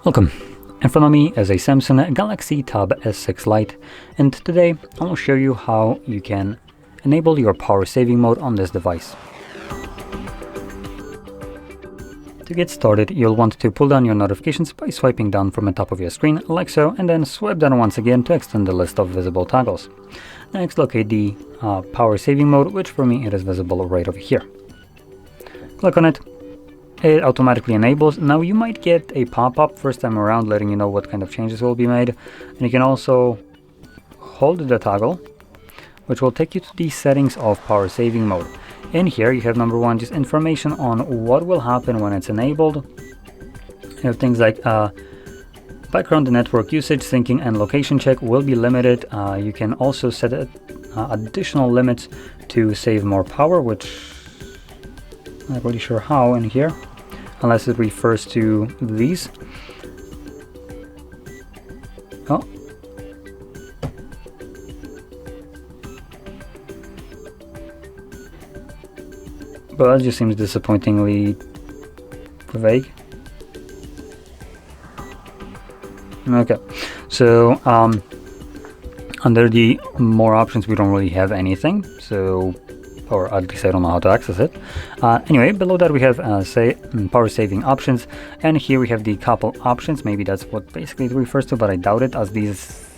Welcome. In front of me is a Samsung Galaxy Tab S6 Lite, and today I will show you how you can enable your power saving mode on this device. To get started, you'll want to pull down your notifications by swiping down from the top of your screen like so, and then swipe down once again to extend the list of visible toggles. Next, locate the power saving mode, which for me it is visible right over here. Click on it. It automatically enables. Now you might get a pop-up first time around letting you know what kind of changes will be made, and you can also hold the toggle, which will take you to the settings of power saving mode. In here you have number one, just information on what will happen when it's enabled. You have things like background network usage, syncing, and location check will be limited. You can also set additional limits to save more power, which I'm not really sure how in here, unless it refers to these. Oh. But that just seems disappointingly vague. Okay, so under the more options we don't really have anything, so, or at least I don't know how to access it. Anyway, below that we have power saving options, and here we have the couple options. Maybe that's what basically it refers to, but I doubt it, as these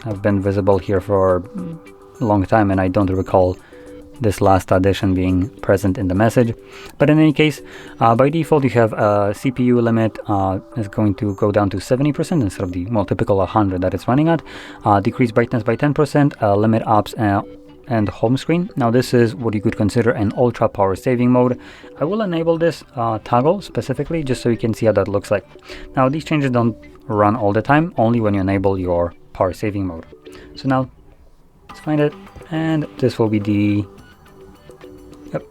have been visible here for a long time and I don't recall this last addition being present in the message. But in any case, by default you have a CPU limit is going to go down to 70% instead of the typical 100 that it's running at. Decrease brightness by 10%, limit apps and home screen. Now this is what you could consider an ultra power saving mode. I will enable this toggle specifically just so you can see how that looks like. Now these changes don't run all the time, only when you enable your power saving mode. So now let's find it, and this will be the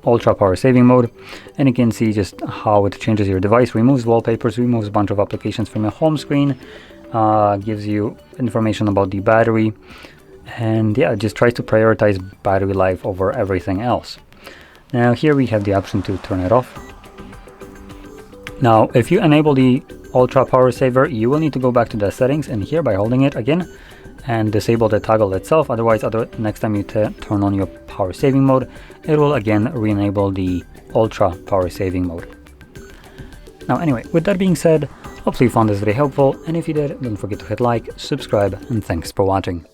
ultra power saving mode, and you can see just how it changes your device, removes wallpapers, removes a bunch of applications from your home screen, gives you information about the battery, and yeah, just tries to prioritize battery life over everything else. Now here we have the option to turn it off. Now if you enable the ultra power saver, you will need to go back to the settings, and here by holding it again and disable the toggle itself. Otherwise, next time you turn on your power saving mode, it will again re-enable the ultra power saving mode. Now anyway, with that being said, hopefully you found this video helpful, and if you did, don't forget to hit like, subscribe, and thanks for watching.